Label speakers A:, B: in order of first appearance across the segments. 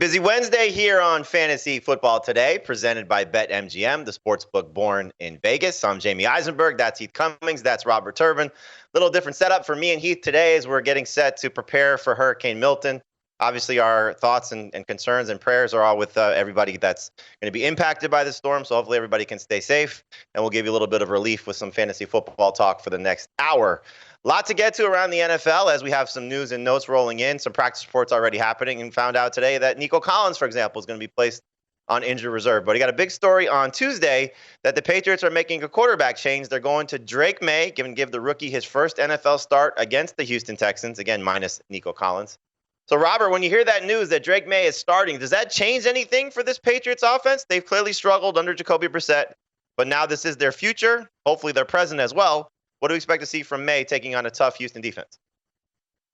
A: busy Wednesday here on Fantasy Football Today, presented by BetMGM, the sportsbook born in Vegas. I'm Jamie Eisenberg. That's Heath Cummings. That's Robert Turbin. Little different setup for me and Heath today as we're getting set to prepare for Hurricane Milton. Obviously, our thoughts and concerns and prayers are all with everybody that's going to be impacted by the storm. So hopefully everybody can stay safe, and we'll give you a little bit of relief with some fantasy football talk for the next hour. Lot to get to around the NFL as we have some news and notes rolling in, some practice reports already happening, and found out today that Nico Collins, for example, is going to be placed on injured reserve. But he got a big story on Tuesday that the Patriots are making a quarterback change. They're going to Drake Maye, give the rookie his first NFL start against the Houston Texans, again, minus Nico Collins. So, Robert, when you hear that news that Drake Maye is starting, does that change anything for this Patriots offense? They've clearly struggled under Jacoby Brissett, but now this is their future, hopefully their present as well. What do we expect to see from Maye taking on a tough Houston defense?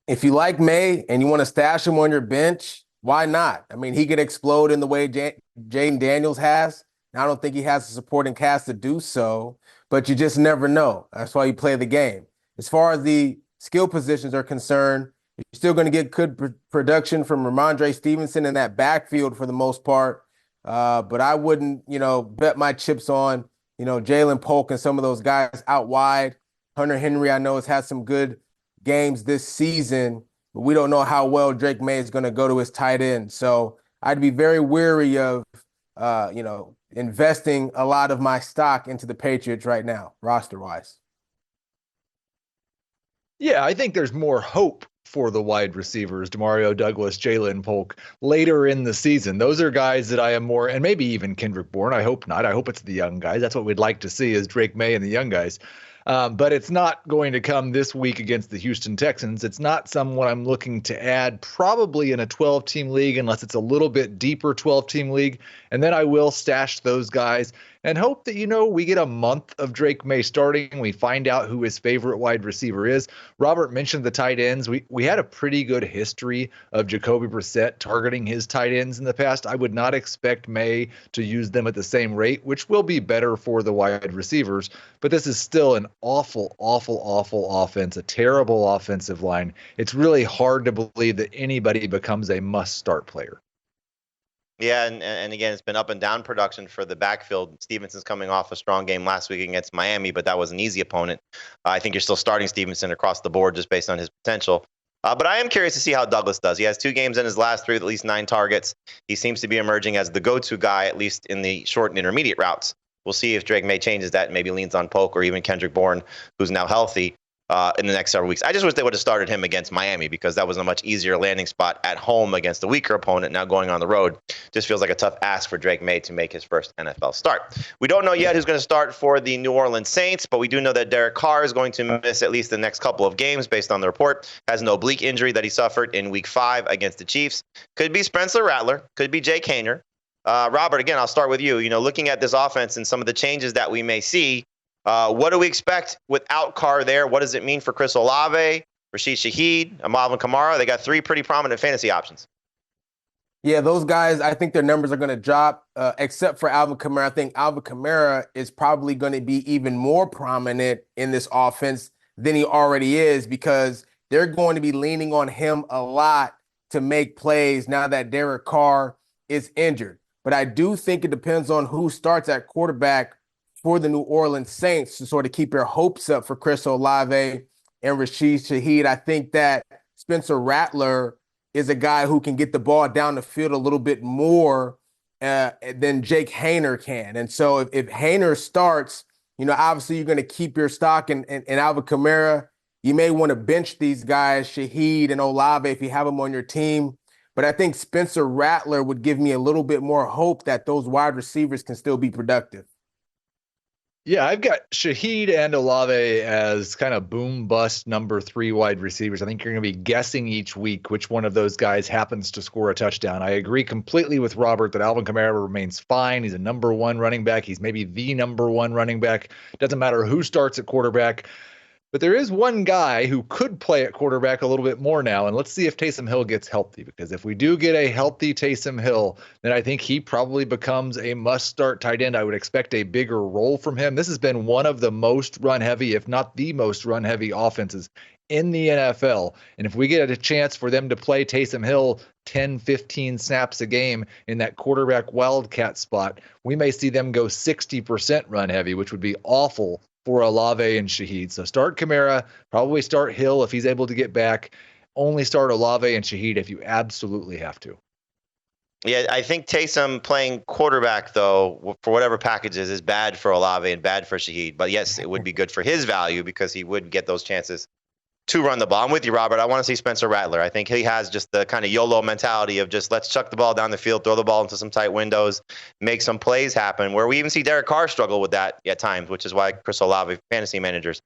B: If you like Maye and you want to stash him on your bench, why not? I mean, he could explode in the way Jaden Daniels has. I don't think he has the supporting cast to do so, but you just never know. That's why you play the game. As far as the skill positions are concerned, you're still going to get good production from Ramondre Stevenson in that backfield for the most part. But I wouldn't, bet my chips on, Jalen Polk and some of those guys out wide. Hunter Henry, I know, has had some good games this season, but we don't know how well Drake Maye is going to go to his tight end. So I'd be very wary of, investing a lot of my stock into the Patriots right now, roster-wise.
C: Yeah, I think there's more hope for the wide receivers, Demario Douglas, Jalen Polk, later in the season. Those are guys that I am more, and maybe even Kendrick Bourne. I hope not. I hope it's the young guys. That's what we'd like to see, is Drake Maye and the young guys. But it's not going to come this week against the Houston Texans. It's not someone I'm looking to add probably in a 12-team league unless it's a little bit deeper 12-team league. And then I will stash those guys and hope that, we get a month of Drake Maye starting. We find out who his favorite wide receiver is. Robert mentioned the tight ends. We had a pretty good history of Jacoby Brissett targeting his tight ends in the past. I would not expect Maye to use them at the same rate, which will be better for the wide receivers. But this is still an awful offense, a terrible offensive line. It's really hard to believe that anybody becomes a must-start player.
A: Yeah, and again, it's been up and down production for the backfield. Stevenson's coming off a strong game last week against Miami, but that was an easy opponent. I think you're still starting Stevenson across the board just based on his potential. But I am curious to see how Douglas does. He has 2 games in his last 3 with at least 9 targets. He seems to be emerging as the go-to guy, at least in the short and intermediate routes. We'll see if Drake Maye changes that and maybe leans on Polk or even Kendrick Bourne, who's now healthy, in the next several weeks. I just wish they would have started him against Miami because that was a much easier landing spot at home against a weaker opponent. Now going on the road just feels like a tough ask for Drake Maye to make his first NFL start. We don't know yet who's going to start for the New Orleans Saints, but we do know that Derek Carr is going to miss at least the next couple of games based on the report. Has an oblique injury that he suffered in Week 5 against the Chiefs. Could be Spencer Rattler, could be Jake Haener. Robert, again, I'll start with you. Looking at this offense and some of the changes that we may see, what do we expect without Carr there? What does it mean for Chris Olave, Rashid Shaheed, Alvin Kamara? They got 3 pretty prominent fantasy options.
B: Yeah, those guys, I think their numbers are going to drop, except for Alvin Kamara. I think Alvin Kamara is probably going to be even more prominent in this offense than he already is because they're going to be leaning on him a lot to make plays now that Derek Carr is injured. But I do think it depends on who starts at quarterback for the New Orleans Saints to sort of keep your hopes up for Chris Olave and Rashid Shaheed. I think that Spencer Rattler is a guy who can get the ball down the field a little bit more than Jake Haener can. And so if Haener starts, obviously you're going to keep your stock in Alvin Kamara. You may want to bench these guys, Shaheed and Olave, if you have them on your team. But I think Spencer Rattler would give me a little bit more hope that those wide receivers can still be productive.
C: Yeah, I've got Shaheed and Olave as kind of boom bust number 3 wide receivers. I think you're going to be guessing each week which one of those guys happens to score a touchdown. I agree completely with Robert that Alvin Kamara remains fine. He's a number 1 running back. He's maybe the number 1 running back. Doesn't matter who starts at quarterback. But there is one guy who could play at quarterback a little bit more now, and let's see if Taysom Hill gets healthy, because if we do get a healthy Taysom Hill, then I think he probably becomes a must-start tight end. I would expect a bigger role from him. This has been one of the most run-heavy, if not the most run-heavy offenses in the NFL. And if we get a chance for them to play Taysom Hill 10, 15 snaps a game in that quarterback wildcat spot, we may see them go 60% run heavy, which would be awful for Olave and Shaheed. So start Kamara, probably start Hill if he's able to get back. Only start Olave and Shaheed if you absolutely have to.
A: Yeah, I think Taysom playing quarterback, though, for whatever packages, is bad for Olave and bad for Shaheed. But yes, it would be good for his value because he would get those chances to run the ball. I'm with you, Robert. I want to see Spencer Rattler. I think he has just the kind of YOLO mentality of just let's chuck the ball down the field, throw the ball into some tight windows, make some plays happen, where we even see Derek Carr struggle with that at times, which is why Chris Olave fantasy managers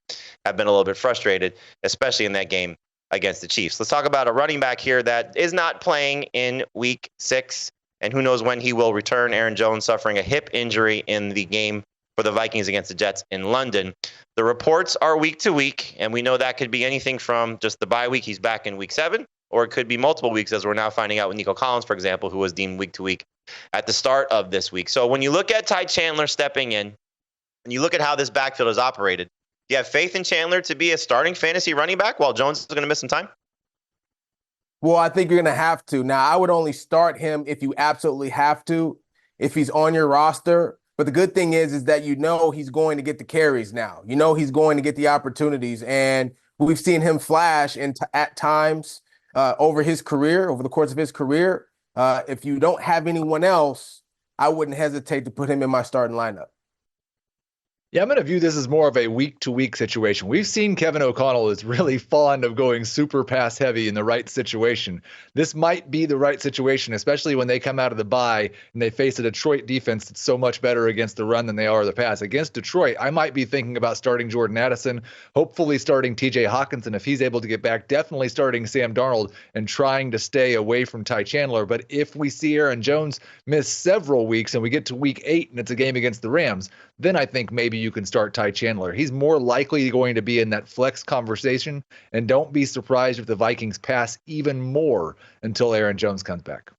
A: have been a little bit frustrated, especially in that game against the Chiefs. Let's talk about a running back here that is not playing in week 6, and who knows when he will return. Aaron Jones suffering a hip injury in the game for the Vikings against the Jets in London. The reports are week to week, and we know that could be anything from just the bye week, he's back in week 7, or it could be multiple weeks, as we're now finding out with Nico Collins, for example, who was deemed week to week at the start of this week. So when you look at Ty Chandler stepping in, and you look at how this backfield is operated, do you have faith in Chandler to be a starting fantasy running back while Jones is going to miss some time?
B: Well, I think you're going to have to. Now, I would only start him if you absolutely have to, if he's on your roster. But the good thing is that you know he's going to get the carries now. You know he's going to get the opportunities. And we've seen him flash at times over the course of his career. If you don't have anyone else, I wouldn't hesitate to put him in my starting lineup.
C: Yeah, I'm going to view this as more of a week-to-week situation. We've seen Kevin O'Connell is really fond of going super pass heavy in the right situation. This might be the right situation, especially when they come out of the bye and they face a Detroit defense that's so much better against the run than they are the pass. Against Detroit, I might be thinking about starting Jordan Addison, hopefully starting TJ Hawkinson if he's able to get back, definitely starting Sam Darnold and trying to stay away from Ty Chandler. But if we see Aaron Jones miss several weeks and we get to week 8 and it's a game against the Rams, then I think maybe you can start Ty Chandler. He's more likely going to be in that flex conversation, and don't be surprised if the Vikings pass even more until Aaron Jones comes back.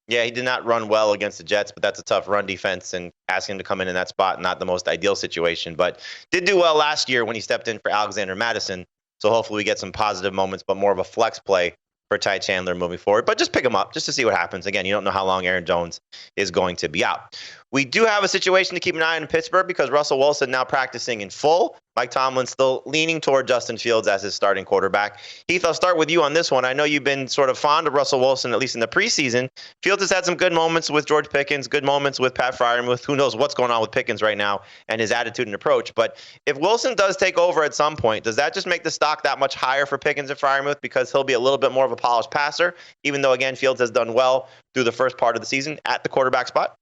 A: Yeah, he did not run well against the Jets, but that's a tough run defense, and asking him to come in that spot, not the most ideal situation, but did do well last year when he stepped in for Alexander Mattison. So hopefully we get some positive moments, but more of a flex play for Ty Chandler moving forward. But just pick him up just to see what happens. Again, you don't know how long Aaron Jones is going to be out. We do have a situation to keep an eye on in Pittsburgh because Russell Wilson now practicing in full. Mike Tomlin still leaning toward Justin Fields as his starting quarterback. Heath, I'll start with you on this one. I know you've been sort of fond of Russell Wilson, at least in the preseason. Fields has had some good moments with George Pickens, good moments with Pat Freiermuth. Who knows what's going on with Pickens right now and his attitude and approach. But if Wilson does take over at some point, does that just make the stock that much higher for Pickens and Freiermuth because he'll be a little bit more of a polished passer, even though, again, Fields has done well through the first part of the season at the quarterback spot?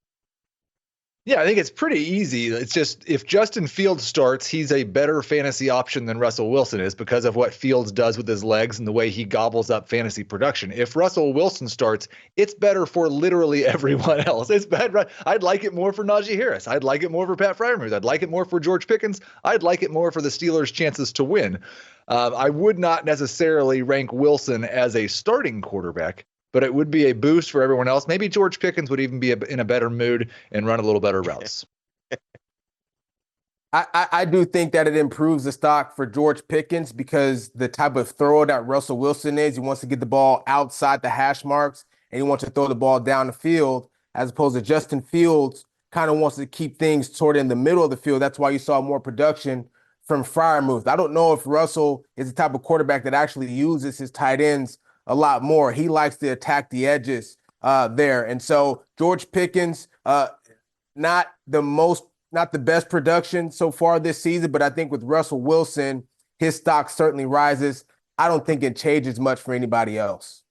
C: Yeah, I think it's pretty easy. It's just if Justin Fields starts, he's a better fantasy option than Russell Wilson is because of what Fields does with his legs and the way he gobbles up fantasy production. If Russell Wilson starts, it's better for literally everyone else. It's bad. I'd like it more for Najee Harris. I'd like it more for Pat Freiermuth. I'd like it more for George Pickens. I'd like it more for the Steelers' chances to win. I would not necessarily rank Wilson as a starting quarterback, but it would be a boost for everyone else. Maybe George Pickens would even be in a better mood and run a little better routes.
B: I do think that it improves the stock for George Pickens because the type of thrower that Russell Wilson is, he wants to get the ball outside the hash marks and he wants to throw the ball down the field, as opposed to Justin Fields kind of wants to keep things sort of in the middle of the field. That's why you saw more production from Freiermuth. I don't know if Russell is the type of quarterback that actually uses his tight ends a lot more. He likes to attack the edges there. And so George Pickens, not the best production so far this season, but I think with Russell Wilson, his stock certainly rises. I don't think it changes much for anybody else.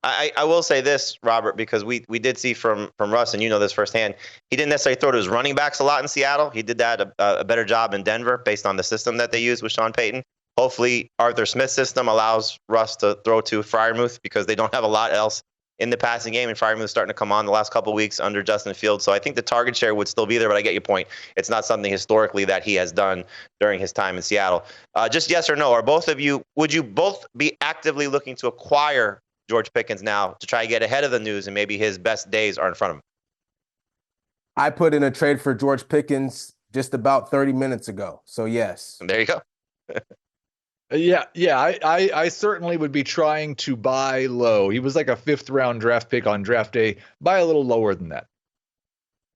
A: I will say this, Robert, because we did see from Russ, and you know this firsthand, he didn't necessarily throw to his running backs a lot in Seattle. He did that a better job in Denver based on the system that they use with Sean Payton. Hopefully, Arthur Smith's system allows Russ to throw to Freiermuth because they don't have a lot else in the passing game, and Freiermuth is starting to come on the last couple of weeks under Justin Fields. So I think the target share would still be there, but I get your point. It's not something historically that he has done during his time in Seattle. Just yes or no, would you both be actively looking to acquire George Pickens now to try to get ahead of the news and maybe his best days are in front of him?
B: I put in a trade for George Pickens just about 30 minutes ago. So yes.
A: There you go.
C: I certainly would be trying to buy low. He was like a 5th round draft pick on draft day. Buy a little lower than that.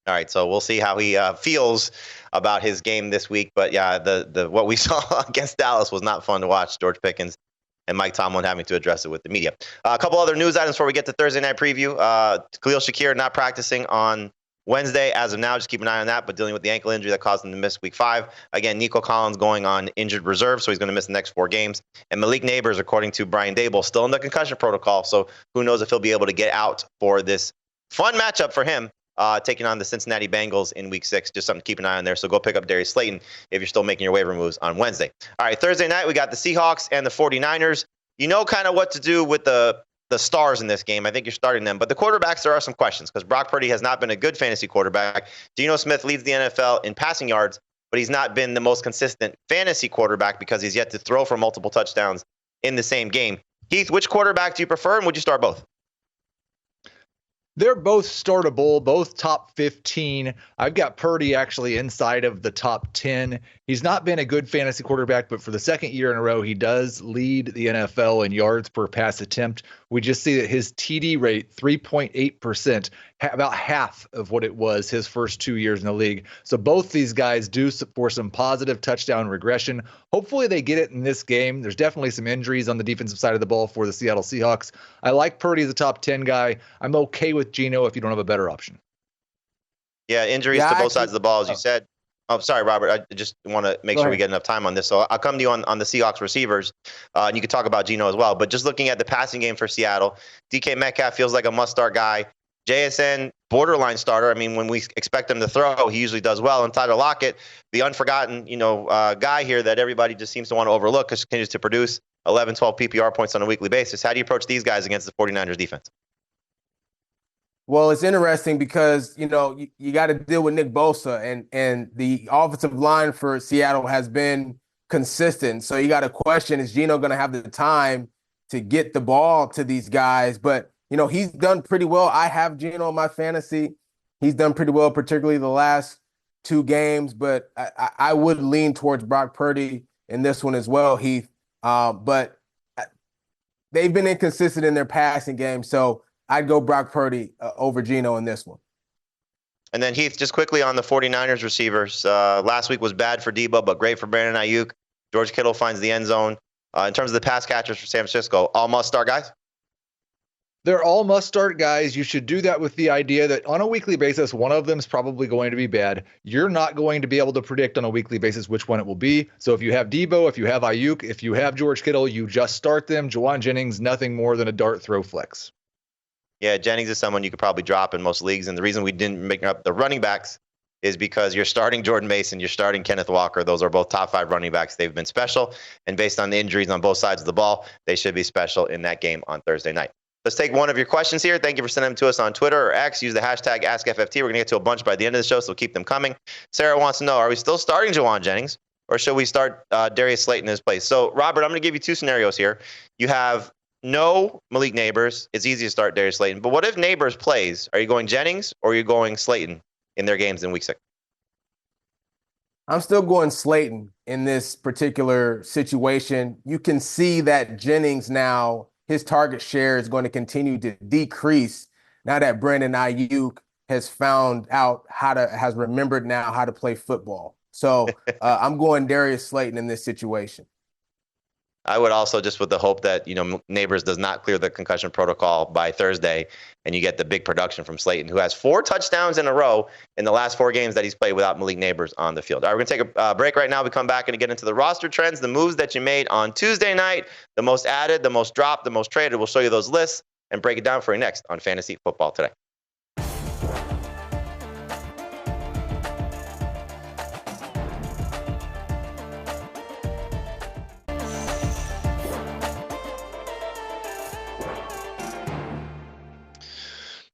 A: All right, so we'll see how he feels about his game this week. But yeah, the what we saw against Dallas was not fun to watch. George Pickens and Mike Tomlin having to address it with the media. A couple other news items before we get to Thursday night preview. Khalil Shakir not practicing on Wednesday as of now. Just keep an eye on that, but dealing with the ankle injury that caused him to miss week 5. Again, Nico Collins going on injured reserve, so he's going to miss the next 4 games. And Malik Neighbors, according to Brian Dable, still in the concussion protocol, so who knows if he'll be able to get out for this fun matchup for him. Taking on the Cincinnati Bengals in week 6. Just something to keep an eye on there. So go pick up Darius Slayton if you're still making your waiver moves on Wednesday. All right, Thursday night, we got the Seahawks and the 49ers. You know kind of what to do with the stars in this game. I think you're starting them. But the quarterbacks, there are some questions because Brock Purdy has not been a good fantasy quarterback. Geno Smith leads the NFL in passing yards, but he's not been the most consistent fantasy quarterback because he's yet to throw for multiple touchdowns in the same game. Heath, which quarterback do you prefer, and would you start both?
C: They're both startable, both top 15. I've got Purdy actually inside of the top 10. He's not been a good fantasy quarterback, but for the second year in a row, he does lead the NFL in yards per pass attempt. We just see that his TD rate, 3.8%, about half of what it was his first 2 years in the league. So both these guys do for some positive touchdown regression. Hopefully they get it in this game. There's definitely some injuries on the defensive side of the ball for the Seattle Seahawks. I like Purdy as a top 10 guy. I'm okay with Geno if you don't have a better option.
A: Yeah, injuries to both sides of the ball, as you said. Oh, sorry, Robert. I just want to make sure we get enough time on this. So I'll come to you on the Seahawks receivers, and you can talk about Geno as well. But just looking at the passing game for Seattle, DK Metcalf feels like a must-start guy. JSN, borderline starter. I mean, when we expect him to throw, he usually does well. And Tyler Lockett, the unforgotten, guy here that everybody just seems to want to overlook because he continues to produce 11, 12 PPR points on a weekly basis. How do you approach these guys against the 49ers defense?
B: Well, it's interesting because, you got to deal with Nick Bosa, and the offensive line for Seattle has been consistent. So you got to question, is Geno going to have the time to get the ball to these guys? But, he's done pretty well. I have Geno in my fantasy. He's done pretty well, particularly the last 2 games. But I would lean towards Brock Purdy in this one as well, Heath. But they've been inconsistent in their passing game. So I'd go Brock Purdy over Geno in this one.
A: And then, Heath, just quickly on the 49ers receivers. Last week was bad for Debo, but great for Brandon Ayuk. George Kittle finds the end zone. In terms of the pass catchers for San Francisco, all must-start guys?
C: They're all must-start guys. You should do that with the idea that on a weekly basis, one of them is probably going to be bad. You're not going to be able to predict on a weekly basis which one it will be. So if you have Debo, if you have Ayuk, if you have George Kittle, you just start them. Juwan Jennings, nothing more than a dart throw flex.
A: Yeah, Jennings is someone you could probably drop in most leagues. And the reason we didn't make up the running backs is because you're starting Jordan Mason, you're starting Kenneth Walker. Those are both top 5 running backs. They've been special. And based on the injuries on both sides of the ball, they should be special in that game on Thursday night. Let's take one of your questions here. Thank you for sending them to us on Twitter or X. Use the hashtag AskFFT. We're going to get to a bunch by the end of the show, so keep them coming. Sarah wants to know, are we still starting Juwan Jennings, or should we start Darius Slayton in his place? So, Robert, I'm going to give you 2 scenarios here. You have no Malik Neighbors. It's easy to start Darius Slayton. But what if Neighbors plays? Are you going Jennings or are you going Slayton in their games in week 6?
B: I'm still going Slayton in this particular situation. You can see that Jennings now, his target share is going to continue to decrease now that Brandon Ayuk has remembered now how to play football. So I'm going Darius Slayton in this situation.
A: I would also, just with the hope that, Neighbors does not clear the concussion protocol by Thursday and you get the big production from Slayton, who has 4 touchdowns in a row in the last 4 games that he's played without Malik Neighbors on the field. All right, we're going to take a break right now. We come back and get into the roster trends, the moves that you made on Tuesday night, the most added, the most dropped, the most traded. We'll show you those lists and break it down for you next on Fantasy Football Today.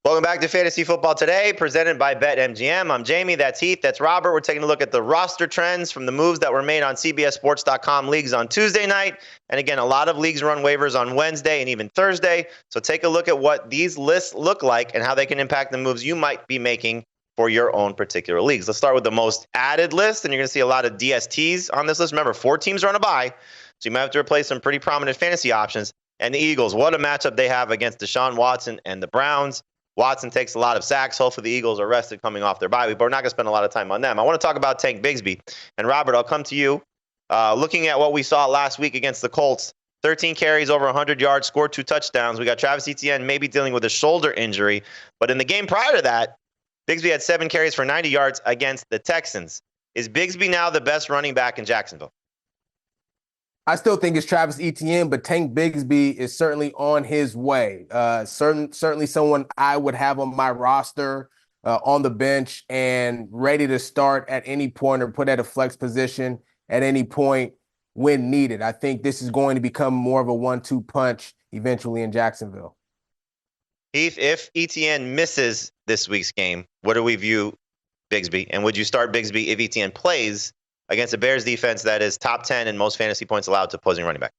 A: Welcome back to Fantasy Football Today, presented by BetMGM. I'm Jamie, that's Heath, that's Robert. We're taking a look at the roster trends from the moves that were made on CBSSports.com leagues on Tuesday night. And again, a lot of leagues run waivers on Wednesday and even Thursday. So take a look at what these lists look like and how they can impact the moves you might be making for your own particular leagues. Let's start with the most added list, and you're going to see a lot of DSTs on this list. Remember, 4 teams are on a bye. So you might have to replace some pretty prominent fantasy options. And the Eagles, what a matchup they have against Deshaun Watson and the Browns. Watson takes a lot of sacks. Hopefully the Eagles are rested coming off their bye week, but we're not going to spend a lot of time on them. I want to talk about Tank Bigsby. And Robert, I'll come to you. Looking at what we saw last week against the Colts, 13 carries, over 100 yards, scored 2 touchdowns. We got Travis Etienne maybe dealing with a shoulder injury. But in the game prior to that, Bigsby had 7 carries for 90 yards against the Texans. Is Bigsby now the best running back in Jacksonville?
B: I still think it's Travis Etienne, but Tank Bigsby is certainly on his way. Certainly someone I would have on my roster, on the bench, and ready to start at any point or put at a flex position at any point when needed. I think this is going to become more of a 1-2 punch eventually in Jacksonville.
A: Heath, if Etienne misses this week's game, what do we view Bigsby? And would you start Bigsby if Etienne plays against a Bears defense that is top 10 in most fantasy points allowed to opposing running back?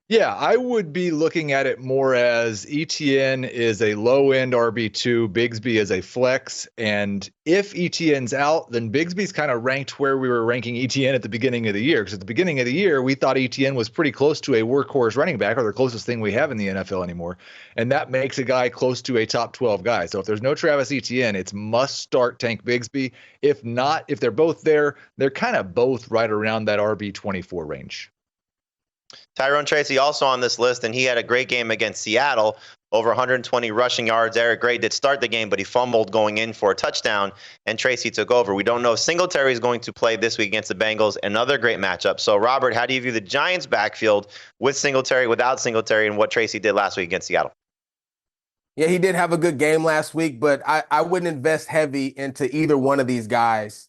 C: Yeah, I would be looking at it more as Etienne is a low-end RB2, Bigsby is a flex, and if Etienne's out, then Bigsby's kind of ranked where we were ranking Etienne at the beginning of the year, because at the beginning of the year, we thought Etienne was pretty close to a workhorse running back, or the closest thing we have in the NFL anymore, and that makes a guy close to a top 12 guy. So if there's no Travis Etienne, it's must start Tank Bigsby. If not, if they're both there, they're kind of both right around that RB24 range.
A: Tyrone Tracy also on this list, and he had a great game against Seattle, over 120 rushing yards. Eric Gray did start the game, but he fumbled going in for a touchdown, and Tracy took over. We don't know if Singletary is going to play this week against the Bengals, another great matchup. So, Robert, how do you view the Giants' backfield with Singletary, without Singletary, and what Tracy did last week against Seattle?
B: Yeah, he did have a good game last week, but I wouldn't invest heavy into either one of these guys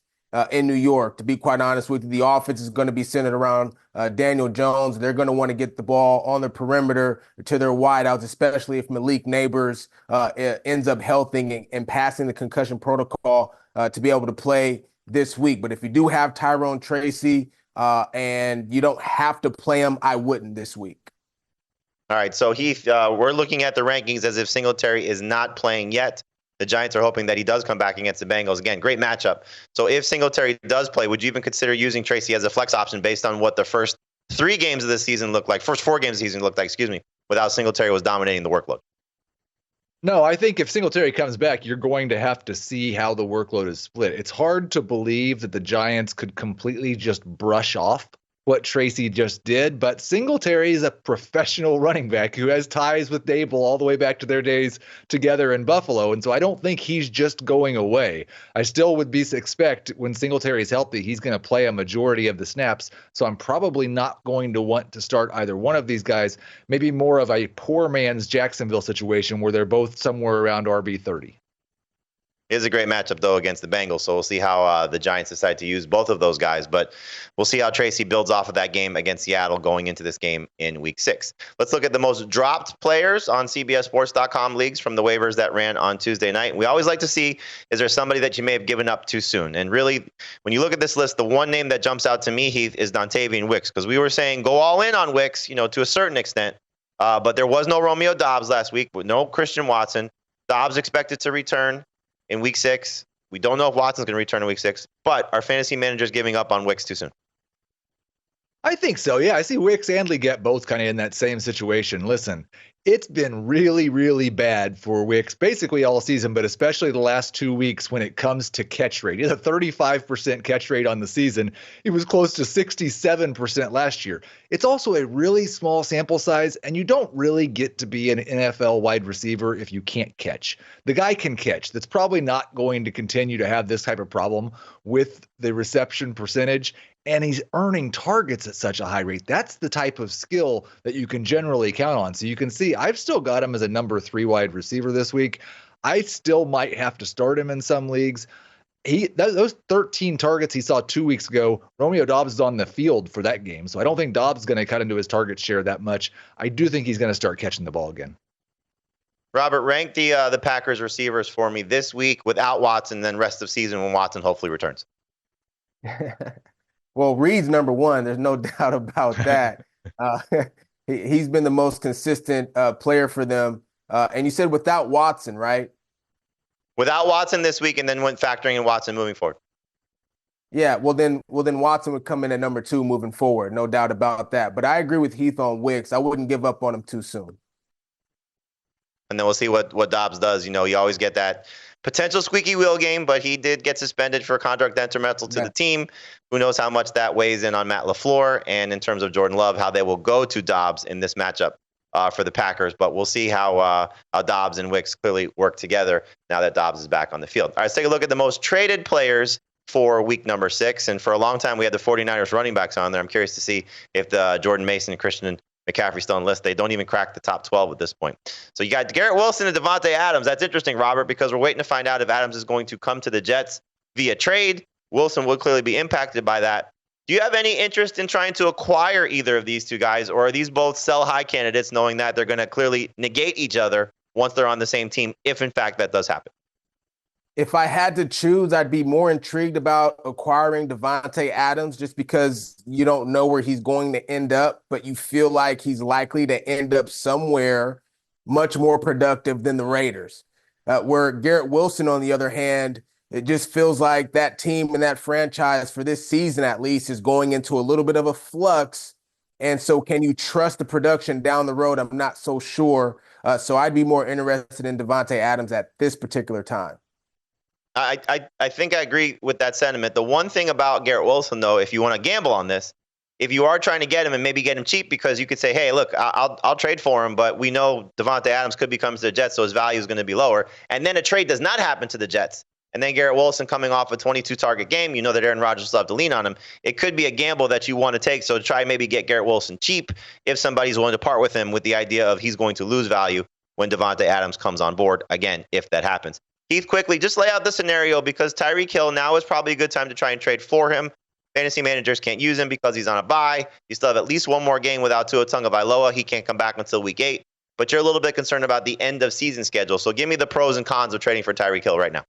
B: in New York. To be quite honest with you, the offense is going to be centered around Daniel Jones. They're going to want to get the ball on the perimeter to their wideouts, especially if Malik Neighbors ends up healthy and passing the concussion protocol to be able to play this week. But if you do have Tyrone Tracy and you don't have to play him, I wouldn't this week.
A: All right, so Heath, we're looking at the rankings as if Singletary is not playing yet. The Giants are hoping that he does come back against the Bengals. Again, great matchup. So if Singletary does play, would you even consider using Tracy as a flex option based on what the first 3 games of the season looked like, first 4 games of the season looked like, without Singletary was dominating the workload?
C: No, I think if Singletary comes back, you're going to have to see how the workload is split. It's hard to believe that the Giants could completely just brush off what Tracy just did, but Singletary is a professional running back who has ties with Dable all the way back to their days together in Buffalo, and so I don't think he's just going away. I still would expect when Singletary is healthy, he's going to play a majority of the snaps, so I'm probably not going to want to start either one of these guys, maybe more of a poor man's Jacksonville situation where they're both somewhere around RB30.
A: It is a great matchup, though, against the Bengals, so we'll see how the Giants decide to use both of those guys. But we'll see how Tracy builds off of that game against Seattle going into this game in Week 6. Let's look at the most dropped players on CBSSports.com leagues from the waivers that ran on Tuesday night. We always like to see, is there somebody that you may have given up too soon? And really, when you look at this list, the one name that jumps out to me, Heath, is Dontavian Wicks, because we were saying go all in on Wicks, to a certain extent. But there was no Romeo Doubs last week, with no Christian Watson. Doubs expected to return in Week 6. We don't know if Watson's going to return in Week 6, but our fantasy managers giving up on Wicks too soon.
C: I think so. Yeah, I see Wicks and Leggett both kind of in that same situation. Listen, it's been really, really bad for Wicks basically all season, but especially the last 2 weeks when it comes to catch rate. He has a 35% catch rate on the season. He was close to 67% last year. It's also a really small sample size, and you don't really get to be an NFL wide receiver if you can't catch. The guy can catch. That's probably not going to continue to have this type of problem with the reception percentage, and he's earning targets at such a high rate. That's the type of skill that you can generally count on. So you can see I've still got him as a number 3 wide receiver this week. I still might have to start him in some leagues. Those 13 targets he saw 2 weeks ago, Romeo Doubs is on the field for that game. So I don't think Doubs is going to cut into his target share that much. I do think he's going to start catching the ball again.
A: Robert, rank the Packers receivers for me this week without Watson, then rest of season when Watson hopefully returns.
B: Well, Reed's number 1. There's no doubt about that. He's been the most consistent player for them. And you said without Watson, right?
A: Without Watson this week, and then when factoring in Watson moving forward.
B: Yeah, well then Watson would come in at number 2 moving forward, no doubt about that. But I agree with Heath on Wicks. I wouldn't give up on him too soon.
A: And then we'll see what Dobbs does. You always get that potential squeaky wheel game, but he did get suspended for contract detrimental to the team. Who knows how much that weighs in on Matt LaFleur, and in terms of Jordan Love, how they will go to Dobbs in this matchup for the Packers. But we'll see how Dobbs and Wicks clearly work together now that Dobbs is back on the field. All right, let's take a look at the most traded players for week number 6. And for a long time, we had the 49ers running backs on there. I'm curious to see if the Jordan Mason and Christian McCaffrey still on the list. They don't even crack the top 12 at this point. So you got Garrett Wilson and Devontae Adams. That's interesting, Robert, because we're waiting to find out if Adams is going to come to the Jets via trade. Wilson would clearly be impacted by that. Do you have any interest in trying to acquire either of these two guys, or are these both sell-high candidates, knowing that they're going to clearly negate each other once they're on the same team, if in fact that does happen?
B: If I had to choose, I'd be more intrigued about acquiring Devontae Adams, just because you don't know where he's going to end up, but you feel like he's likely to end up somewhere much more productive than the Raiders. Where Garrett Wilson, on the other hand, it just feels like that team and that franchise, for this season at least, is going into a little bit of a flux. And so can you trust the production down the road? I'm not so sure. So I'd be more interested in Devontae Adams at this particular time.
A: I think I agree with that sentiment. The one thing about Garrett Wilson, though, if you want to gamble on this, if you are trying to get him and maybe get him cheap, because you could say, hey, look, I'll trade for him, but we know Devontae Adams could be coming to the Jets, so his value is going to be lower. And then a trade does not happen to the Jets. And then Garrett Wilson coming off a 22-target game, you know that Aaron Rodgers will have to lean on him. It could be a gamble that you want to take. So try maybe get Garrett Wilson cheap if somebody's willing to part with him, with the idea of he's going to lose value when Devontae Adams comes on board, again, if that happens. Heath, quickly, just lay out the scenario, because Tyreek Hill, now is probably a good time to try and trade for him. Fantasy managers can't use him because he's on a bye. You still have at least one more game without Tua Tagovailoa. He can't come back until week 8. But you're a little bit concerned about the end of season schedule. So give me the pros and cons of trading for Tyreek Hill right now.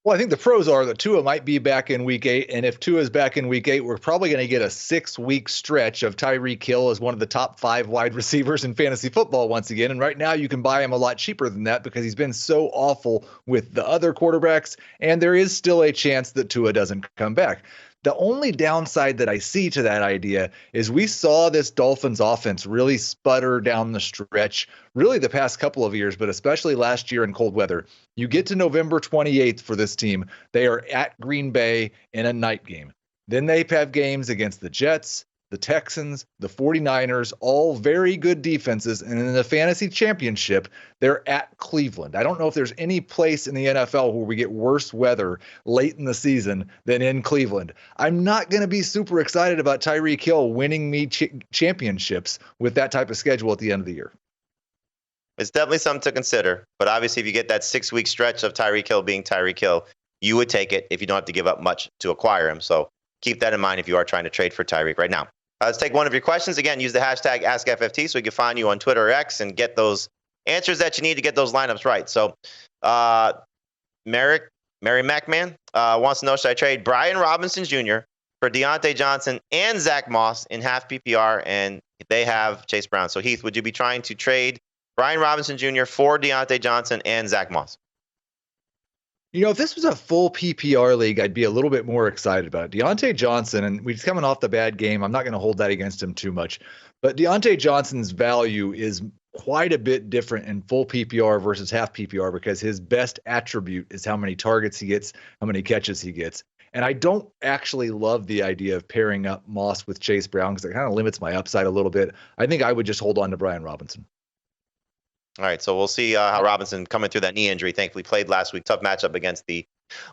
C: Well, I think the pros are that Tua might be back in week 8. And if Tua is back in week 8, we're probably going to get a 6-week stretch of Tyreek Hill as one of the top 5 wide receivers in fantasy football once again. And right now you can buy him a lot cheaper than that, because he's been so awful with the other quarterbacks. And there is still a chance that Tua doesn't come back. The only downside that I see to that idea is we saw this Dolphins offense really sputter down the stretch, really the past couple of years, but especially last year in cold weather. You get to November 28th for this team. They are at Green Bay in a night game. Then they have games against the Jets, the Texans, the 49ers, all very good defenses. And in the fantasy championship, they're at Cleveland. I don't know if there's any place in the NFL where we get worse weather late in the season than in Cleveland. I'm not going to be super excited about Tyreek Hill winning me championships with that type of schedule at the end of the year.
A: It's definitely something to consider. But obviously, if you get that 6-week stretch of Tyreek Hill being Tyreek Hill, you would take it if you don't have to give up much to acquire him. So keep that in mind if you are trying to trade for Tyreek right now. Let's take one of your questions. Again, use the hashtag AskFFT so we can find you on Twitter or X and get those answers that you need to get those lineups right. So Mary MacMan wants to know, should I trade Brian Robinson Jr. for Deontay Johnson and Zach Moss in half PPR, and they have Chase Brown? So Heath, would you be trying to trade Brian Robinson Jr. for Deontay Johnson and Zach Moss?
C: You know, if this was a full PPR league, I'd be a little bit more excited about it. Deontay Johnson, and he's coming off the bad game. I'm not going to hold that against him too much. But Deontay Johnson's value is quite a bit different in full PPR versus half PPR, because his best attribute is how many targets he gets, how many catches he gets. And I don't actually love the idea of pairing up Moss with Chase Brown, because it kind of limits my upside a little bit. I think I would just hold on to Brian Robinson.
A: All right, so we'll see how Robinson, coming through that knee injury, thankfully played last week. Tough matchup against the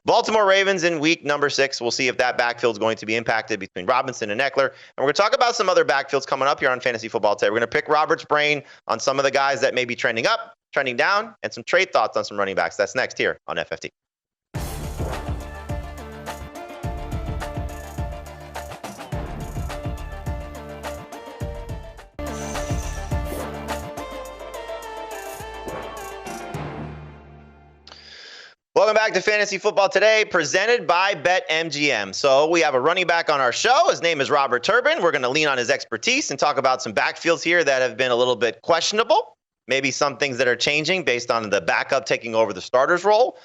A: Baltimore Ravens in week number 6. We'll see if that backfield is going to be impacted between Robinson and Eckler. And we're going to talk about some other backfields coming up here on Fantasy Football today. We're going to pick Robert's brain on some of the guys that may be trending up, trending down, and some trade thoughts on some running backs. That's next here on FFT. Welcome back to Fantasy Football Today, presented by BetMGM. So we have a running back on our show. His name is Robert Turbin. We're going to lean on his expertise and talk about some backfields here that have been a little bit questionable. Maybe some things that are changing based on the backup taking over the starter's role.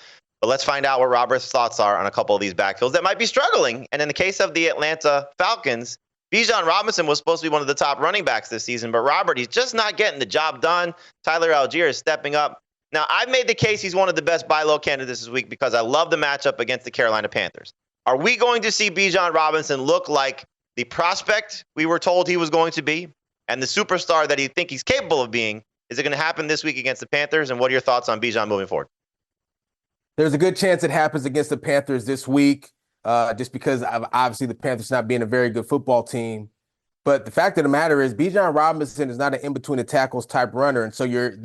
A: But let's find out what Robert's thoughts are on a couple of these backfields that might be struggling. And in the case of the Atlanta Falcons, Bijan Robinson was supposed to be one of the top running backs this season, but Robert, he's just not getting the job done. Tyler Algier is stepping up. Now, I've made the case he's one of the best buy low candidates this week because I love the matchup against the Carolina Panthers. Are we going to see Bijan Robinson look like the prospect we were told he was going to be and the superstar that he think he's capable of being? Is it going to happen this week against the Panthers? And what are your thoughts on Bijan moving forward?
B: There's a good chance it happens against the Panthers this week, just because of obviously the Panthers not being a very good football team. But the fact of the matter is, Bijan Robinson is not an in-between the tackles type runner, and so you're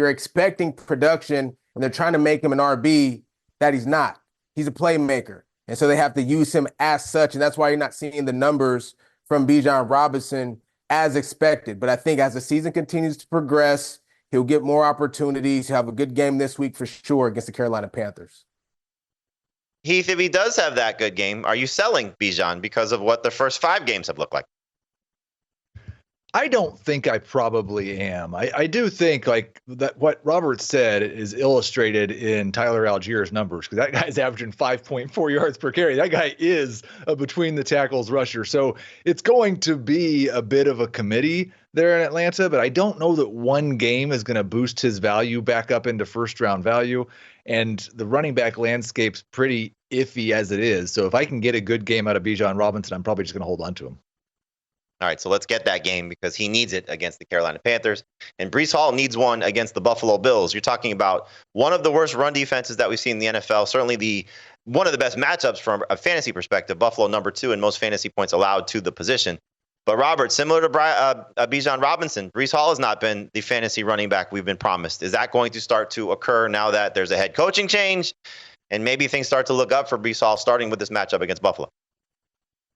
B: expecting production, and they're trying to make him an RB that he's not. He's a playmaker, and so they have to use him as such, and that's why you're not seeing the numbers from Bijan Robinson as expected. But I think as the season continues to progress, he'll get more opportunities. He'll have a good game this week for sure against the Carolina Panthers.
A: Heath, if he does have that good game, are you selling Bijan because of what the first 5 games have looked like?
C: I don't think I probably am. I do think like that what Robert said is illustrated in Tyler Algier's numbers, because that guy's averaging 5.4 yards per carry. That guy is a between the tackles rusher. So it's going to be a bit of a committee there in Atlanta, but I don't know that one game is going to boost his value back up into first round value. And the running back landscape's pretty iffy as it is. So if I can get a good game out of Bijan Robinson, I'm probably just going to hold on to him.
A: All right, so let's get that game because he needs it against the Carolina Panthers. And Breece Hall needs one against the Buffalo Bills. You're talking about one of the worst run defenses that we've seen in the NFL, certainly one of the best matchups from a fantasy perspective. Buffalo number 2 in most fantasy points allowed to the position. But Robert, similar to Bijan Robinson, Breece Hall has not been the fantasy running back we've been promised. Is that going to start to occur now that there's a head coaching change and maybe things start to look up for Breece Hall starting with this matchup against Buffalo?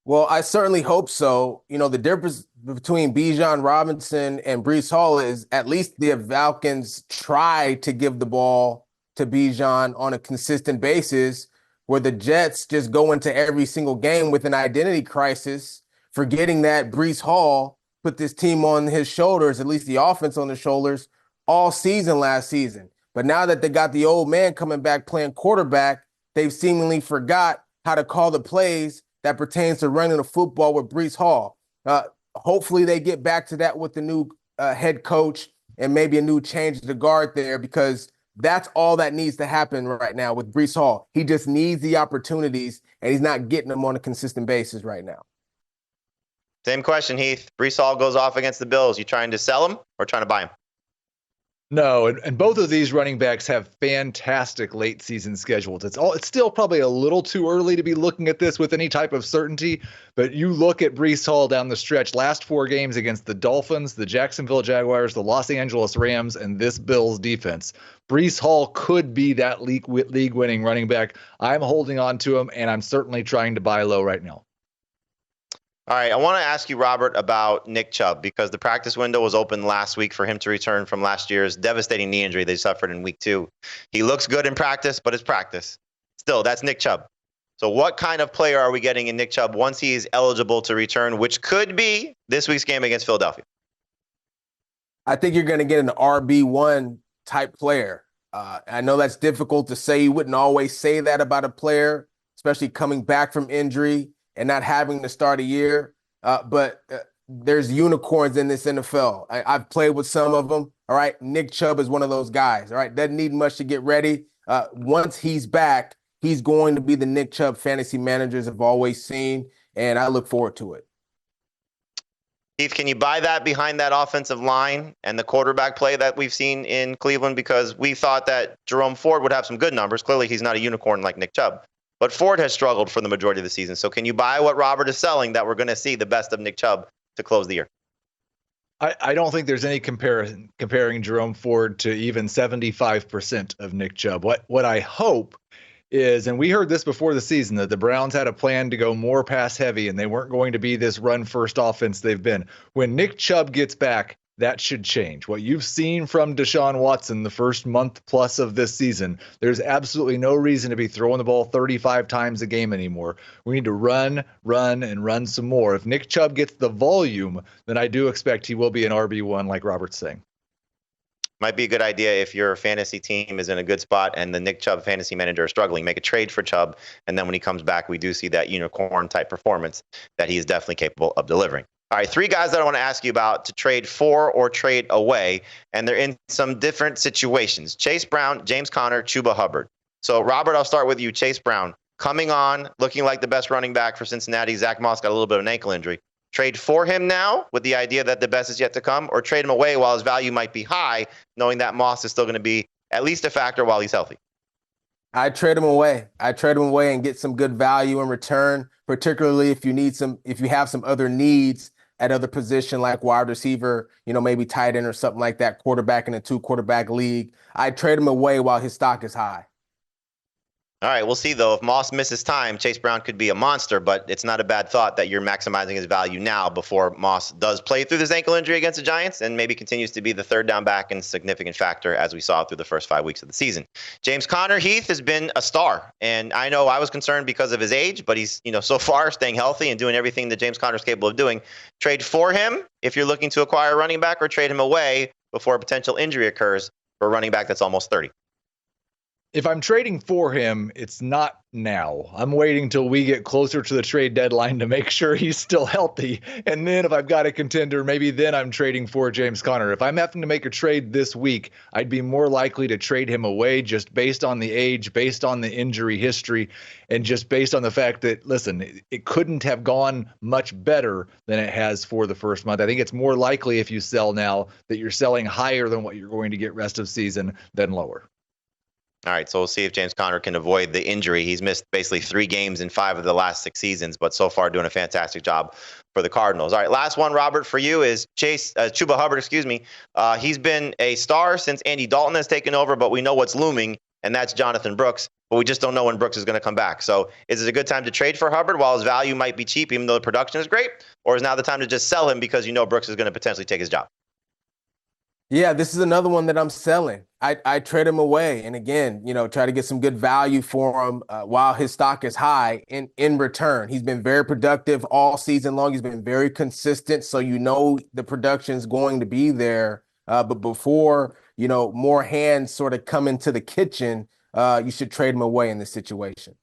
B: Well, I certainly hope so. You know, the difference between Bijan Robinson and Breece Hall is at least the Falcons try to give the ball to Bijan on a consistent basis, where the Jets just go into every single game with an identity crisis, forgetting that Breece Hall put this team on his shoulders, at least the offense on his shoulders, all season last season. But now that they got the old man coming back playing quarterback, they've seemingly forgot how to call the plays that pertains to running the football with Breece Hall. Hopefully they get back to that with the new head coach and maybe a new change to the guard there, because that's all that needs to happen right now with Breece Hall. He just needs the opportunities, and he's not getting them on a consistent basis right now.
A: Same question, Heath. Breece Hall goes off against the Bills. You trying to sell him or trying to buy him?
C: No, and both of these running backs have fantastic late season schedules. It's still probably a little too early to be looking at this with any type of certainty, but you look at Breece Hall down the stretch, last 4 games against the Dolphins, the Jacksonville Jaguars, the Los Angeles Rams, and this Bills defense. Breece Hall could be that league-winning running back. I'm holding on to him, and I'm certainly trying to buy low right now.
A: All right, I want to ask you, Robert, about Nick Chubb, because the practice window was open last week for him to return from last year's devastating knee injury they suffered in week 2. He looks good in practice, but it's practice. Still, that's Nick Chubb. So what kind of player are we getting in Nick Chubb once he is eligible to return, which could be this week's game against Philadelphia?
B: I think you're going to get an RB1 type player. I know that's difficult to say. You wouldn't always say that about a player, especially coming back from injury and not having to start a year. But there's unicorns in this NFL. I've played with some of them. All right. Nick Chubb is one of those guys. All right. Doesn't need much to get ready. Once he's back, he's going to be the Nick Chubb fantasy managers have always seen. And I look forward to it.
A: Keith, can you buy that behind that offensive line and the quarterback play that we've seen in Cleveland? Because we thought that Jerome Ford would have some good numbers. Clearly, he's not a unicorn like Nick Chubb. But Ford has struggled for the majority of the season. So can you buy what Robert is selling that we're going to see the best of Nick Chubb to close the year?
C: I don't think there's any comparing Jerome Ford to even 75% of Nick Chubb. What I hope is, and we heard this before the season, that the Browns had a plan to go more pass heavy and they weren't going to be this run first offense they've been. When Nick Chubb gets back, that should change. What you've seen from Deshaun Watson the first month plus of this season, there's absolutely no reason to be throwing the ball 35 times a game anymore. We need to run, and run some more. If Nick Chubb gets the volume, then I do expect he will be an RB1 like Robert's saying.
A: Might be a good idea if your fantasy team is in a good spot and the Nick Chubb fantasy manager is struggling. Make a trade for Chubb, and then when he comes back, we do see that unicorn-type performance that he is definitely capable of delivering. All right, 3 guys that I want to ask you about to trade for or trade away, and they're in some different situations. Chase Brown, James Conner, Chuba Hubbard. So, Robert, I'll start with you. Chase Brown, coming on, looking like the best running back for Cincinnati. Zach Moss got a little bit of an ankle injury. Trade for him now with the idea that the best is yet to come, or trade him away while his value might be high, knowing that Moss is still going to be at least a factor while he's healthy?
B: I trade him away. I trade him away and get some good value in return, particularly if you have some other needs at other position like wide receiver, maybe tight end or something like that, quarterback in a 2-quarterback league. I trade him away while his stock is high.
A: All right, we'll see, though. If Moss misses time, Chase Brown could be a monster, but it's not a bad thought that you're maximizing his value now before Moss does play through this ankle injury against the Giants and maybe continues to be the third down back and significant factor as we saw through the first 5 weeks of the season. James Conner, Heath, has been a star, and I know I was concerned because of his age, but he's, so far staying healthy and doing everything that James Conner is capable of doing. Trade for him if you're looking to acquire a running back, or trade him away before a potential injury occurs for a running back that's almost 30.
C: If I'm trading for him, it's not now. I'm waiting till we get closer to the trade deadline to make sure he's still healthy. And then if I've got a contender, maybe then I'm trading for James Conner. If I'm having to make a trade this week, I'd be more likely to trade him away just based on the age, based on the injury history, and just based on the fact that, listen, it couldn't have gone much better than it has for the first month. I think it's more likely if you sell now that you're selling higher than what you're going to get rest of season than lower.
A: All right, so we'll see if James Conner can avoid the injury. He's missed basically 3 games in 5 of the last 6 seasons, but so far doing a fantastic job for the Cardinals. All right, last one, Robert, for you is Chuba Hubbard, He's been a star since Andy Dalton has taken over, but we know what's looming, and that's Jonathan Brooks, but we just don't know when Brooks is going to come back. So is it a good time to trade for Hubbard while his value might be cheap, even though the production is great, or is now the time to just sell him because Brooks is going to potentially take his job?
B: Yeah, this is another one that I'm selling. I trade him away, and again, try to get some good value for him while his stock is high. In return, he's been very productive all season long. He's been very consistent, so the production is going to be there. But before more hands sort of come into the kitchen, you should trade him away in this situation.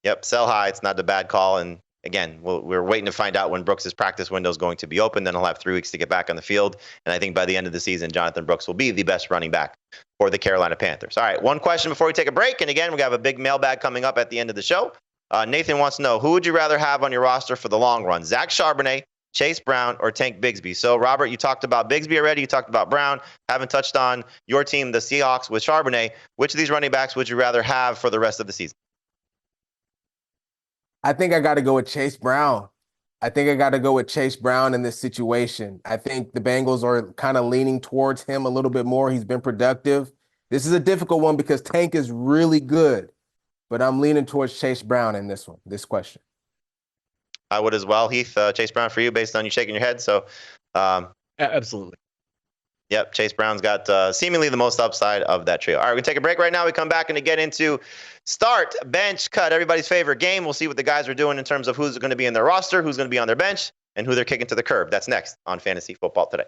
A: Yep, sell high. It's not a bad call, and again, we're waiting to find out when Brooks' practice window is going to be open. Then he'll have 3 weeks to get back on the field. And I think by the end of the season, Jonathan Brooks will be the best running back for the Carolina Panthers. All right, one question before we take a break. And again, we have a big mailbag coming up at the end of the show. Nathan wants to know, who would you rather have on your roster for the long run? Zach Charbonnet, Chase Brown, or Tank Bigsby? So, Robert, you talked about Bigsby already. You talked about Brown. Haven't touched on your team, the Seahawks, with Charbonnet. Which of these running backs would you rather have for the rest of the season?
B: I think I got to go with Chase Brown. in this situation. I think the Bengals are kind of leaning towards him a little bit more. He's been productive. This is a difficult one because Tank is really good, but I'm leaning towards Chase Brown in this question.
A: I would as well, Heath. Chase Brown for you, based on you shaking your head. So,
C: absolutely.
A: Yep, Chase Brown's got seemingly the most upside of that trio. All right, we're going to take a break right now. We come back and get into start, bench, cut, everybody's favorite game. We'll see what the guys are doing in terms of who's going to be in their roster, who's going to be on their bench, and who they're kicking to the curb. That's next on Fantasy Football Today.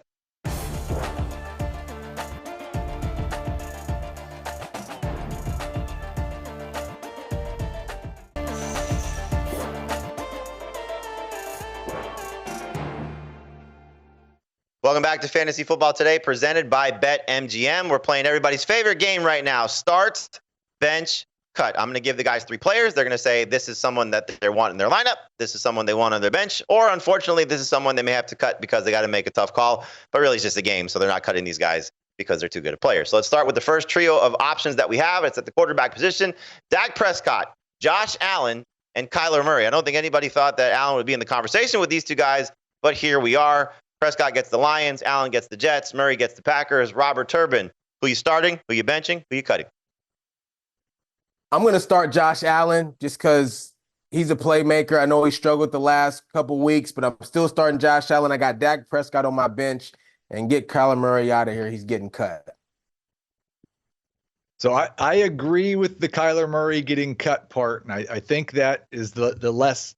A: Welcome back to Fantasy Football Today, presented by BetMGM. We're playing everybody's favorite game right now, start, bench, cut. I'm going to give the guys 3 players. They're going to say this is someone that they want in their lineup, this is someone they want on their bench, or unfortunately, this is someone they may have to cut because they got to make a tough call. But really, it's just a game, so they're not cutting these guys because they're too good of players. So let's start with the first trio of options that we have. It's at the quarterback position: Dak Prescott, Josh Allen, and Kyler Murray. I don't think anybody thought that Allen would be in the conversation with these 2 guys, but here we are. Prescott gets the Lions, Allen gets the Jets, Murray gets the Packers. Robert Turbin, who you starting, who you benching, who you cutting?
B: I'm going to start Josh Allen just because he's a playmaker. I know he struggled the last couple weeks, but I'm still starting Josh Allen. I got Dak Prescott on my bench, and get Kyler Murray out of here. He's getting cut.
C: So I agree with the Kyler Murray getting cut part, and I think that is the less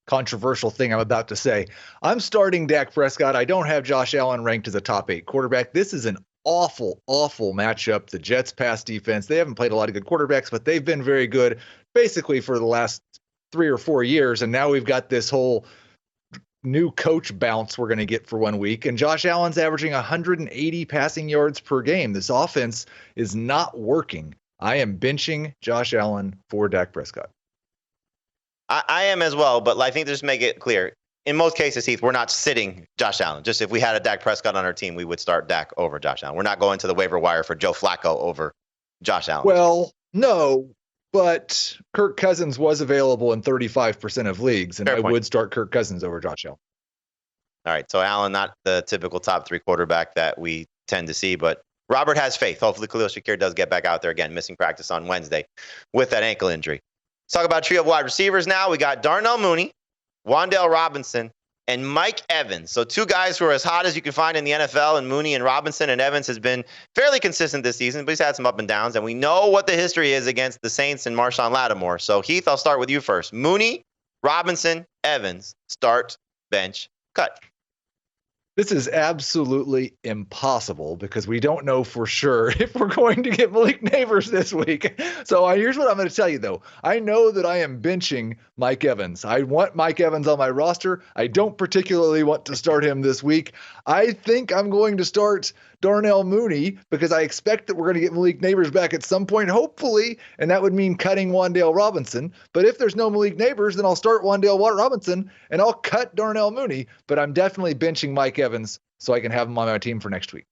C: controversial thing I'm about to say. I'm starting Dak Prescott. I don't have Josh Allen ranked as a top 8 quarterback. This is an awful matchup. The Jets pass defense, they haven't played a lot of good quarterbacks, but they've been very good basically for the last 3 or 4 years. And now we've got this whole new coach bounce we're going to get for 1 week. And Josh Allen's averaging 180 passing yards per game. This offense is not working. I am benching Josh Allen for Dak Prescott.
A: I am as well, but I think just make it clear. In most cases, Heath, we're not sitting Josh Allen. Just if we had a Dak Prescott on our team, we would start Dak over Josh Allen. We're not going to the waiver wire for Joe Flacco over Josh Allen.
C: Well, no, but Kirk Cousins was available in 35% of leagues, and I would start Kirk Cousins over Josh Allen.
A: All right, so Allen, not the typical top 3 quarterback that we tend to see, but Robert has faith. Hopefully Khalil Shakir does get back out there again, missing practice on Wednesday with that ankle injury. Let's talk about a trio of wide receivers now. We got Darnell Mooney, Wan'Dale Robinson, and Mike Evans. So 2 guys who are as hot as you can find in the NFL, and Mooney and Robinson, and Evans has been fairly consistent this season, but he's had some up and downs, and we know what the history is against the Saints and Marshawn Lattimore. So Heath, I'll start with you first. Mooney, Robinson, Evans, start, bench, cut.
C: This is absolutely impossible because we don't know for sure if we're going to get Malik Neighbors this week. So here's what I'm going to tell you, though. I know that I am benching Mike Evans. I want Mike Evans on my roster. I don't particularly want to start him this week. I think I'm going to start Darnell Mooney because I expect that we're going to get Malik Neighbors back at some point, hopefully, and that would mean cutting Wan'Dale Robinson. But if there's no Malik Neighbors, then I'll start Wan'Dale Robinson and I'll cut Darnell Mooney. But I'm definitely benching Mike Evans so I can have him on my team for next week.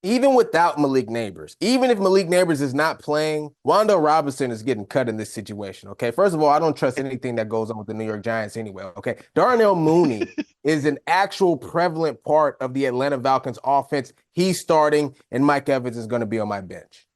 B: Even without Malik Neighbors, even if Malik Neighbors is not playing, Wan'Dale Robinson is getting cut in this situation, okay? First of all, I don't trust anything that goes on with the New York Giants anyway, okay? Darnell Mooney is an actual prevalent part of the Atlanta Falcons offense. He's starting, and Mike Evans is going to be on my bench.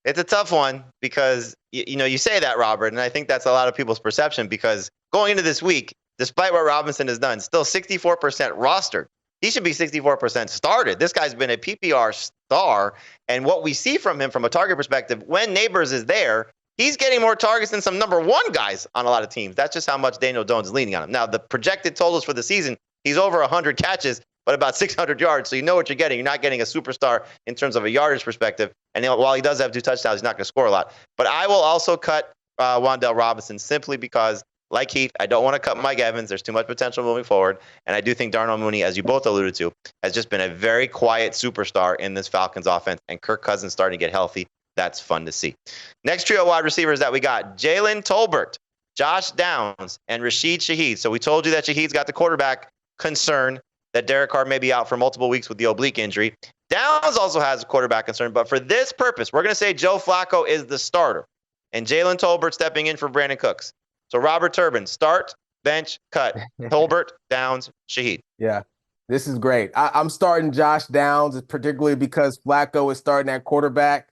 A: It's a tough one because, you say that, Robert, and I think that's a lot of people's perception because going into this week, despite what Robinson has done, still 64% rostered. He should be 64% started. This guy's been a PPR star, and what we see from him from a target perspective, when Neighbors is there, he's getting more targets than some number 1 guys on a lot of teams. That's just how much Daniel Jones is leaning on him. Now, the projected totals for the season, he's over 100 catches, but about 600 yards, so you know what you're getting. You're not getting a superstar in terms of a yardage perspective, and while he does have 2 touchdowns, he's not going to score a lot. But I will also cut Wan'Dale Robinson simply because, like Heath, I don't want to cut Mike Evans. There's too much potential moving forward. And I do think Darnell Mooney, as you both alluded to, has just been a very quiet superstar in this Falcons offense. And Kirk Cousins starting to get healthy. That's fun to see. Next trio of wide receivers that we got, Jalen Tolbert, Josh Downs, and Rashid Shaheed. So we told you that Shaheed's got the quarterback concern, that Derek Carr may be out for multiple weeks with the oblique injury. Downs also has a quarterback concern. But for this purpose, we're going to say Joe Flacco is the starter. And Jalen Tolbert stepping in for Brandon Cooks. So Robert Turbin, start, bench, cut. Tolbert, Downs, Shaheed.
B: Yeah, this is great. I'm starting Josh Downs, particularly because Flacco is starting at quarterback.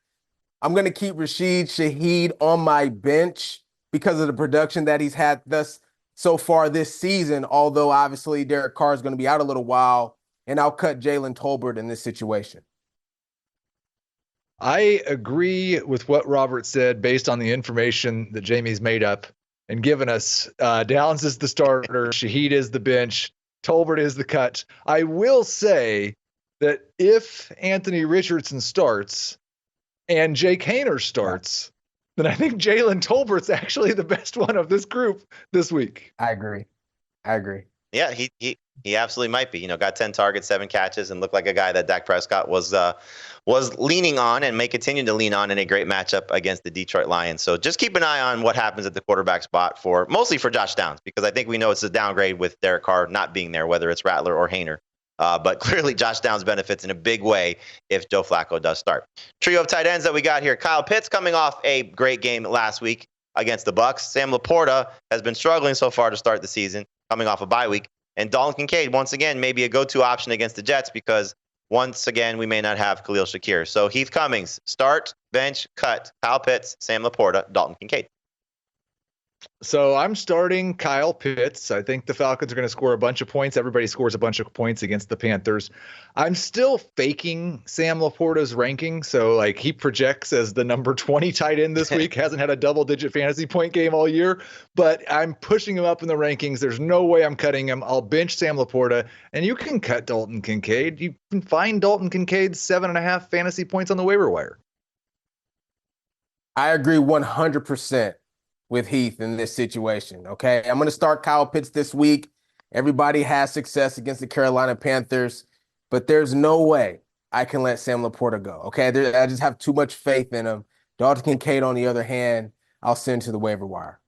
B: I'm going to keep Rashid Shaheed on my bench because of the production that he's had so far this season, although obviously Derek Carr is going to be out a little while, and I'll cut Jalen Tolbert in this situation.
C: I agree with what Robert said based on the information that Jamie's made up and given us. Downs is the starter, Shaheed is the bench, Tolbert is the cut. I will say that if Anthony Richardson starts and Jake Haener starts, then I think Jalen Tolbert's actually the best one of this group this week.
B: I agree.
A: Yeah, he absolutely might be. Got 10 targets, 7 catches, and looked like a guy that Dak Prescott was leaning on and may continue to lean on in a great matchup against the Detroit Lions. So just keep an eye on what happens at the quarterback spot mostly for Josh Downs, because I think we know it's a downgrade with Derek Carr not being there, whether it's Rattler or Haener. But clearly Josh Downs benefits in a big way if Joe Flacco does start. Trio of tight ends that we got here. Kyle Pitts coming off a great game last week against the Bucs. Sam Laporta has been struggling so far to start the season, coming off a bye week. And Dalton Kincaid, once again, may be a go-to option against the Jets because, once again, we may not have Khalil Shakir. So Heath Cummings, start, bench, cut. Kyle Pitts, Sam Laporta, Dalton Kincaid.
C: So I'm starting Kyle Pitts. I think the Falcons are going to score a bunch of points. Everybody scores a bunch of points against the Panthers. I'm still faking Sam Laporta's ranking. So like he projects as the number 20 tight end this week, hasn't had a double-digit fantasy point game all year, but I'm pushing him up in the rankings. There's no way I'm cutting him. I'll bench Sam Laporta, and you can cut Dalton Kincaid. You can find Dalton Kincaid's 7.5 fantasy points on the waiver wire.
B: I agree 100% with Heath in this situation. Okay. I'm going to start Kyle Pitts this week. Everybody has success against the Carolina Panthers, but there's no way I can let Sam Laporta go. Okay. I just have too much faith in him. Dalton Kincaid, on the other hand, I'll send to the waiver wire.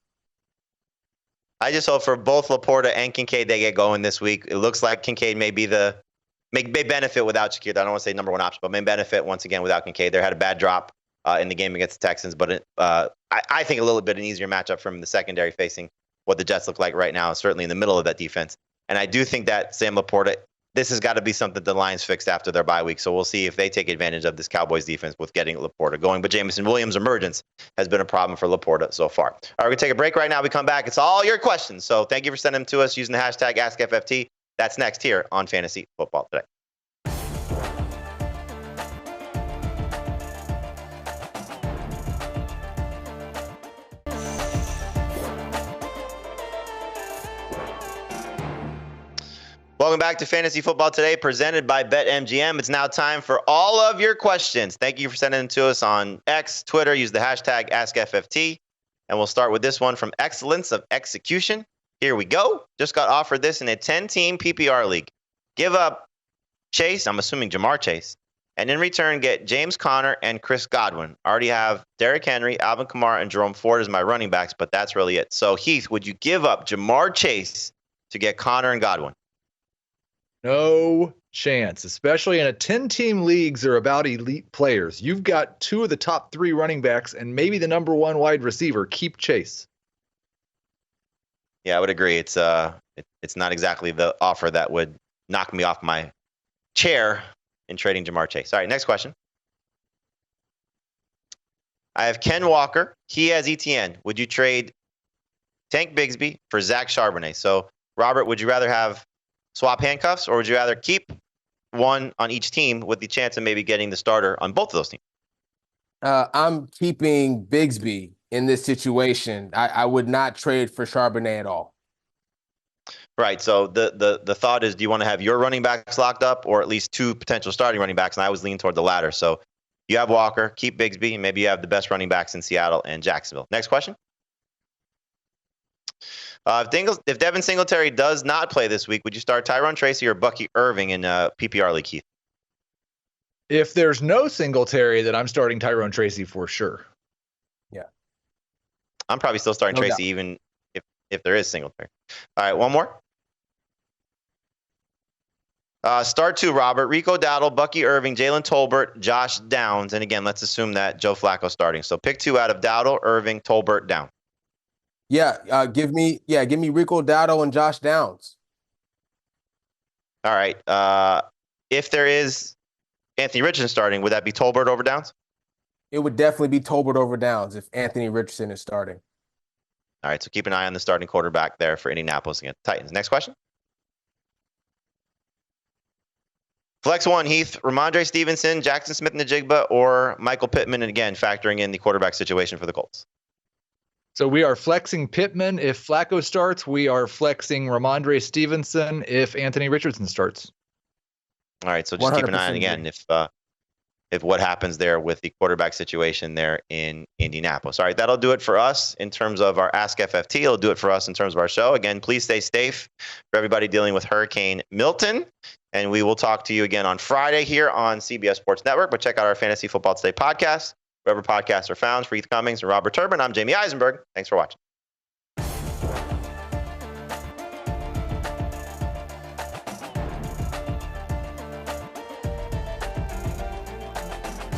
A: I just hope for both Laporta and Kincaid they get going this week. It looks like Kincaid may benefit without Shakir. I don't want to say number one option, but may benefit once again without Kincaid. They had a bad drop in the game against the Texans, but I think a little bit an easier matchup from the secondary facing what the Jets look like right now, certainly in the middle of that defense. And I do think that Sam Laporta, this has got to be something the Lions fixed after their bye week. So we'll see if they take advantage of this Cowboys defense with getting Laporta going. But Jameson Williams' emergence has been a problem for Laporta so far. All right, we're going to take a break right now. We come back. It's all your questions. So thank you for sending them to us using the hashtag AskFFT. That's next here on Fantasy Football Today. Welcome back to Fantasy Football Today, presented by BetMGM. It's now time for all of your questions. Thank you for sending them to us on X, Twitter. Use the hashtag AskFFT. And we'll start with this one from Excellence of Execution. Here we go. Just got offered this in a 10-team PPR league. Give up Chase, I'm assuming Jamar Chase, and in return get James Conner and Chris Godwin. I already have Derrick Henry, Alvin Kamara, and Jerome Ford as my running backs, but that's really it. So, Heath, would you give up Jamar Chase to get Conner and Godwin?
C: No chance, especially in a 10-team leagues are about elite players. You've got two of the top 3 running backs and maybe the number 1 wide receiver. Keep Chase.
A: Yeah, I would agree. It's not exactly the offer that would knock me off my chair in trading Jamar Chase. All right, next question. I have Ken Walker. He has ETN. Would you trade Tank Bigsby for Zach Charbonnet? So, Robert, would you rather have swap handcuffs, or would you rather keep one on each team with the chance of maybe getting the starter on both of those teams?
B: I'm keeping Bigsby in this situation. I would not trade for Charbonnet at all.
A: Right. So the thought is, do you want to have your running backs locked up, or at least 2 potential starting running backs? And I was leaning toward the latter. So you have Walker, keep Bigsby, and maybe you have the best running backs in Seattle and Jacksonville. Next question. If Devin Singletary does not play this week, would you start Tyrone Tracy or Bucky Irving in PPR league, Keith?
C: If there's no Singletary, then I'm starting Tyrone Tracy for sure.
B: Yeah.
A: I'm probably still starting Tracy even if there is Singletary. All right, one more. Start 2, Robert. Rico Dowdle, Bucky Irving, Jalen Tolbert, Josh Downs. And again, let's assume that Joe Flacco's starting. So pick 2 out of Dowdle, Irving, Tolbert, Downs.
B: Yeah, give me Rico Dowdle and Josh Downs.
A: All right. If there is Anthony Richardson starting, would that be Tolbert over Downs?
B: It would definitely be Tolbert over Downs if Anthony Richardson is starting.
A: All right, so keep an eye on the starting quarterback there for Indianapolis against the Titans. Next question. Flex 1, Heath, Ramondre Stevenson, Jackson Smith-Njigba, or Michael Pittman, and again, factoring in the quarterback situation for the Colts.
C: So we are flexing Pittman if Flacco starts. We are flexing Ramondre Stevenson if Anthony Richardson starts.
A: All right, so just keep an eye on again if what happens there with the quarterback situation there in Indianapolis. All right, that'll do it for us in terms of our Ask FFT. It'll do it for us in terms of our show. Again, please stay safe for everybody dealing with Hurricane Milton. And we will talk to you again on Friday here on CBS Sports Network. But check out our Fantasy Football Today podcast, wherever podcasts are found. For Heath Cummings and Robert Turbin, I'm Jamie Eisenberg. Thanks for watching.